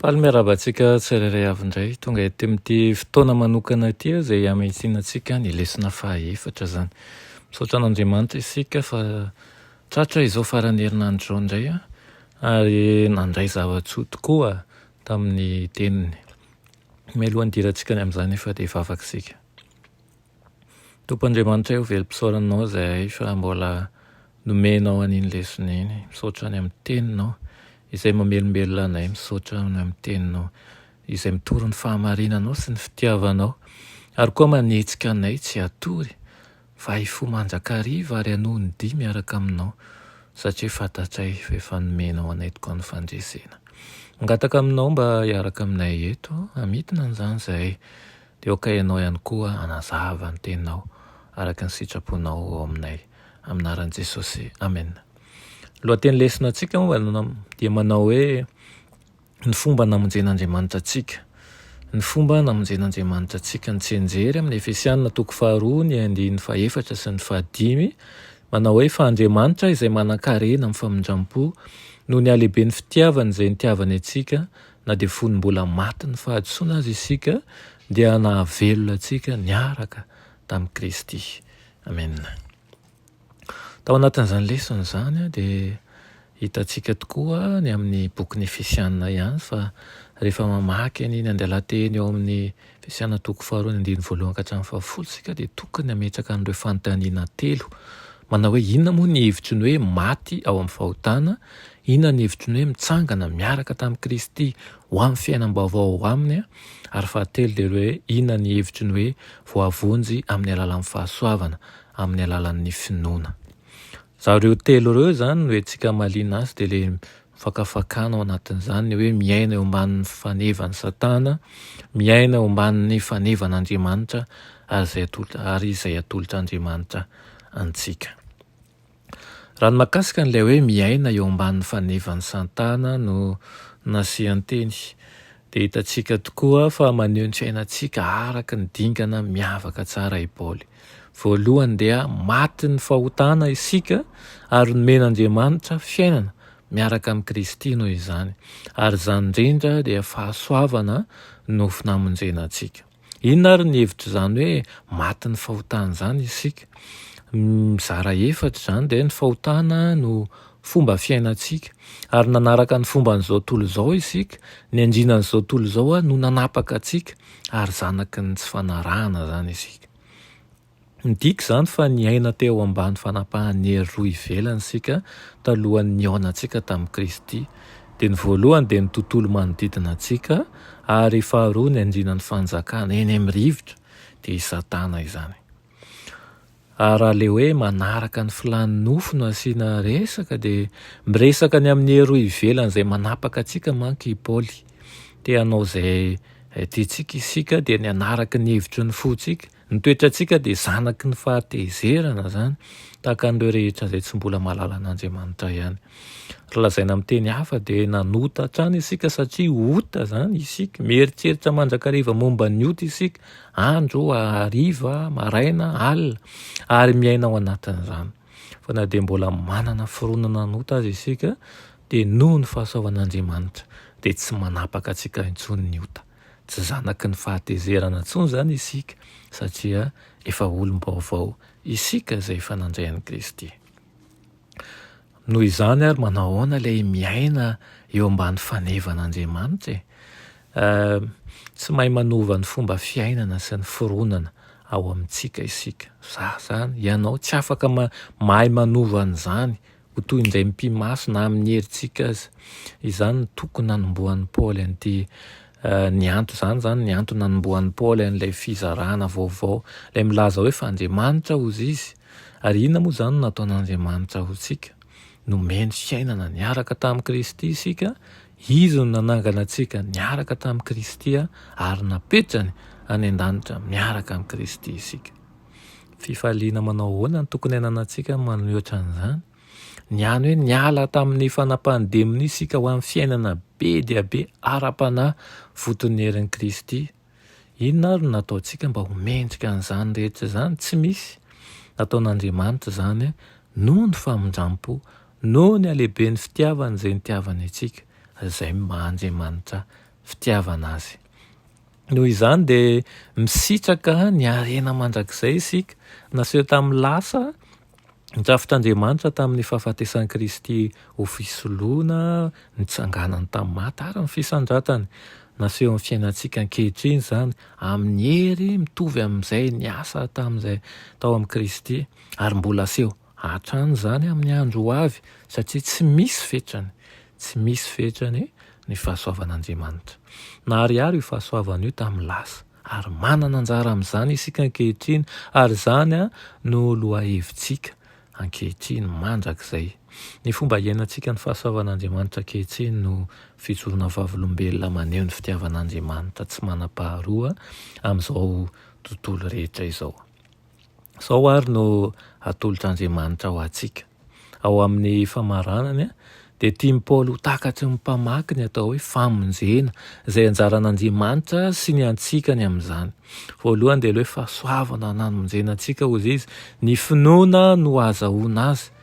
Faly miarabantsika tsirairay avy indray tonga ety amin'ity fotoana manokana ity izay amintsinantsika ny lesona fahaefatra zany. Misaotra an'Andriamanitra isika fa tratra izao farany herinandro izao indray ary nandray zava-tsoa tokoa tamin'ny teniny. Mialohan'ny dirantsika amin'izany efa dia vavaka isika. Tompoandriamanitra eo velom-pisaoranao izay fa mbola nomenao an'iny lesona iny. Misaotra any amin'ny teninao izay mamelombelona anay, misaotra amin'ny teninao izay mitoro ny fahamarinanao sy ny fitiavanao ary koa manetsika anay tsy hatory fa hifo manjakariva ary hanohy ny dia miaraka aminao satria fantatray fa efa nomenao anay tokoa ny fandresena. Mangataka aminao mba hiaraka aminay eto, amitina an'izany izay dia aoka ianao ihany koa anazava ny teninao araka ny sitraponao ao aminay. Amin'ny anaran'i Jesosy. Amen. Lohateny lesonantsika dia manao hoe ny fomba namonjen'Andriamanitra antsika. Ny fomba namonjen'Andriamanitra antsika ny tsenjery amin'ny Efesianina 2:1-4 sy ny 5 manao hoe fa Andriamanitra izay manan-karena amin'ny famindram-po noho ny halehiben'ny fitiavany izay nitiavany antsika na dia fony mbola maty ny fahadisoana azy isika dia nahavelona antsika niaraka tamin'i Kristy. Amen. Tao anatin'izany lesona izany dia hitantsika tokoa ny amin'ny bokin'ny Efesianina ihany fa rehefa mamaky an'iny andala-teny eo amin'ny Efesianina 2:1-7 sika dia tokony ametraka an'ireo fanontaniana telo. Manao hoe inona moa ny hevitry ny hoe maty ao amin'ny fahotana, inona ny hevitry ny hoe mitsangana miaraka tamin'i Kristy ho amin'ny fiainam-baovao ho aminy ary fahatelo dia hoe inona ny hevitry ny hoe voavonjy amin'ny alalan'ny fahasoavana, amin'ny alalan'ny finoana. Zareo telo ireo zany no antsika mahaliana azy dia ilay fakafakana ao anatin'izany ny hoe miaina eo ambanin'ny fanevan'ny Satana, miaina eo ambanin'ny fanevan'Andriamanitra ary izay atolotra Andriamanitra antsika. Raha ny mahakasika an'ilay hoe miaina eo ambanin'ny fanevan'ny Satana no nasiany teny dia hitantsika tokoa fa maneho ny fiainantsika araka ny dingana miavaka tsara i Paoly. Voalohany dia maty ny fahotana isika ary nomen'Andriamanitra fiainana miaraka amin'ny Kristy noho izany. Ary izany indrindra dia fahasoavana no namonjena antsika. Inona ary ny hevitra izany hoe maty ny fahotana izany isika? Mizara efatra izany dia ny fahotana no fomba fiainantsika ary nanaraka ny fomba n'izao tontolo izao isika, ny andrinan'izao tontolo izao no nanapaka antsika ary zanaky ny tsy fanarahana izany isika. Midika izany fa niaina teo ambany fanapahan'ny hery roa ivelany isika talohan'ny niaonantsika tamin'i Kristy. Dia ny voalohany dia ny tontolo manodidina antsika ary faharoa ny andrinan'ny fanjakana eny amin'ny rivotra dia i Satana izany. Raha ilay hoe manaraka ny filan'ny nofo no asiana resaka dia miresaka ny amin'ny hery roa ivelany izay manapaka antsika manko i Paoly. Dia hanao izay tiantsika isika dia ny anaraka ny hevitry ny fontsika. Ny toetrantsika dia zanaky ny fahatezerana izany tahaka an'ireo rehetra izay tsy mbola mahalala an'Andriamanitra ihany. Lazaina amin'ny teny hafa dia nanota hatrany isika satria ota izany isika, mieritreritra mandrakariva momba ny ota isika, andro, hariva, maraina, alina ary miaina ao anatin'izany. Fa na dia mbola manana fironana nota azy isika dia noho ny fahasoavan'Andriamanitra dia tsy manapaka antsika intsony ny ota. Tsy zanaky ny fahatezerana intsony izany isika satria efa olom-baovao isika izay efa nandray an'i Kristy. Noho izany ary manao ahoana ilay miaina eo ambany fanevan'Andriamanitra tsy mahay manova ny fomba fiainana sy ny fironana ao amintsika isika. Zany ianao tsy afaka mahay manova an'izany ho toy indray mpimaso na amin'ny herintsika azy. Izany tokony nanombohan'ny Paoly an'ity ny antony nanombohan'ny Paoly an'ilay fizarana vaovao ilay milaza hoe fa Andriamanitra hozy izy ary inona moa izany no nataon'Andriamanitra ho tsika? Nomeny fiainana niaraka tamin'i Kristy isika, izy no nanangana antsika niaraka tamin'i Kristy ary napetrany any an-danitra miaraka amin'ny Kristy isika. Fifaliana manao ahoana no tokony hainanantsika mihoatra an'izany? Ny hany hoe niala tamin'ny fanapandemina isika ho amin'ny fiainana be dia be ara-panahy foton'ny herin'i Kristy. Inona ary no nataontsika mba ho mendrika an'izany rehetra izany? Tsy misy. Nataon'Andriamanitra izany noho ny famindram-po, noho ny halehiben'ny fitiavany izay nitiavany antsika, izay maha Andriamanitra fitiavana azy. Noho izany dia misitraka ny arena mandrakizay isika, naseho tamin'ny lasa nitsafitr'Andriamanitra tamin'ny fahafatesan'i Kristy ho fisoloana, nitsanganany tamin'ny maty ary ny fisandratany. Naseho amin'ny fiainantsika ankehitriny izany amin'ny hery mitovy amin'izay niasa tamin'izay tao amin'ny Kristy, ary mbola aseho hatrany izany amin'ny andro ho avy, satria tsy misy fetrany ny fahasoavan'Andriamanitra. Nahariary io fahasoavana io tamin'ny lasa, ary manana anjara amin'izany isika ankehitriny, ary izany no lohahevitsika ankehitriny mandrakizay. Ny fomba iainantsika ny fahasoavan'Andriamanitra ankehitriny no fijoroana vavolombelona maneho ny fitiavan'Andriamanitra tsy manam-paharoa amin'izao tontolo rehetra izao. Izao ary no atolotr'Andriamanitra ho antsika. Ao amin'ny famaranany dia tiany Paoly ho takatry ny mpamaky ny atao hoe famonjena izay anjaran'Andriamanitra sy ny antsikany amin'izany. Voalohany dia hoe fahasoavana namonjena antsika hozy izy, ny finoana no azahoana azy.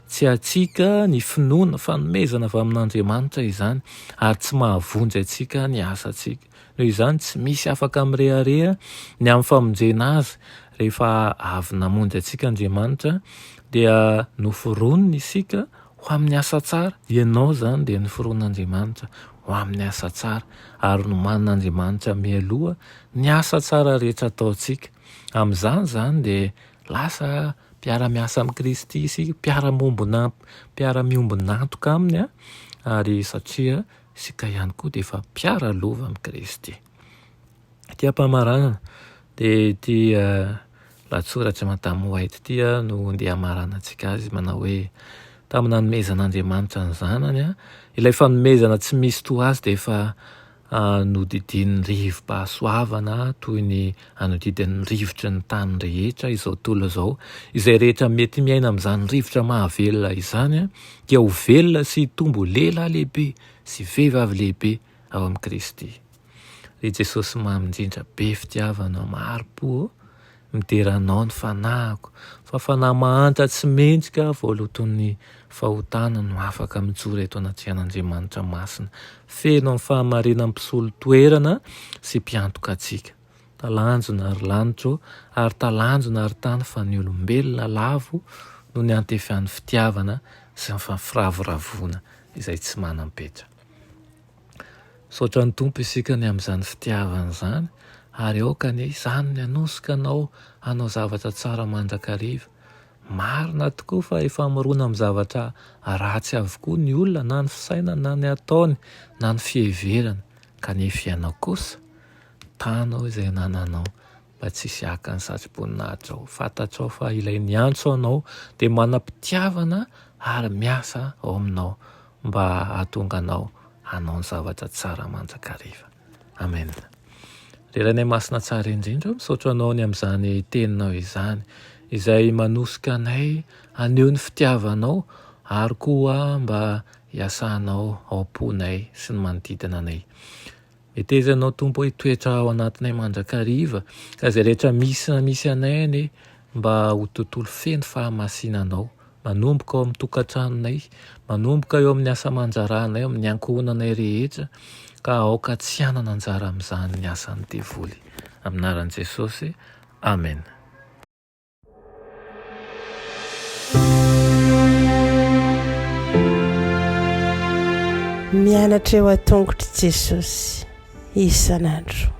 Tsy atsika ny finoana fanomezana avy amin'Andriamanitra izany, ary tsy mahavonjy atsika ny asantsika. Noho izany tsy misy afaka mirehareha ny amin'ny famonjena azy. Rehefa avy namonjy atsika Andriamanitra dia noforonony isika ho amin'ny asa tsara. Ianao izany dia noforon'Andriamanitra ho amin'ny asa tsara, ary no manan'Andriamanitra mialoha ny asa tsara rehetra ataontsika. Amin'izany izany dia lasa mpiara-miasa amin'ny Kristy isika, mpiara-miombonantoka aminy, ary satria isika ihany koa dia efa mpiara-lova amin'ny Kristy. Ity am-pamaranana dia ity latsoratra Madamo White ity no ndeha hamarana antsika azy, manao hoe tamin'ny nanomezan'Andriamanitra ny zanany, ilay fanomezana tsy misy toa azy dia efa nodidin'ny rivo-pahasoavana toy ny anodidin'ny rivotry ny tany rehetra izao tontolo izao. Izay rehetra mety miaina amin'izany rivotra mahavelona izany dia ho velona sy hitombo lehilahy lehibe sy vehivavy lehibe ao amin'ny Kristy. Ry Jesosy mamindrindra be fitiavana maro-po, mideranao ny fanahiko, fa fanahy mahantra tsy mendrika voaloton'ny fahotana no afaka mijoro eto anaty an'Andriamanitra masina, feno amin'ny fahamarinan'ny mpisolo toerana sy mpiantoka atsika. Talanjona ary lanitro, ary talanjona ary tany fa ny olombelona lavo no ny antefian'ny fitiavana sy ny firavoravona izay tsy manam-petra. Saotra ny Tompo isika ny amin'izany fitiavana izany, ary aokany izany ny hanosika anao hanao zavatra tsara mandrakariva. Marina tokoa fa efa hamarona amin'ny zavatra ratsy avokoa ny olona, na ny fisainany, na ny ataony, na ny fiheverany, kanefa ianao kosa tanao izay nananao mba tsisy haka ny satrim-boninahitra ao. Fantatrao fa ilay niantso anao dia manam-pitiavana ary miasa ao aminao mba hahatonga anao hanao ny zavatra tsara mandrakariva. Amen. Reranay masina tsara indrindra, misaotra anao ny amin'izany teninao izany, izay manosika anay aneho ny fitiavanao, ary koa mba hiasanao ao am-ponay sy ny manodidina anay. Etezanao Tompo hitoetra ao anatinay mandrakariva, ka izay rehetra misy anay mba ho tontolo feno fahamasinanao, manomboka ao amin'ny tokantranonay, manomboka eo amin'ny asa aman-jaranay, amin'ny ankohonanay rehetra, ka aoka tsy hanana anjara amin'izany ny asan'ny devoly. Aminaran'i Jesosy, amen. Mianatra eo an-tongotry Jesosy isan'andro.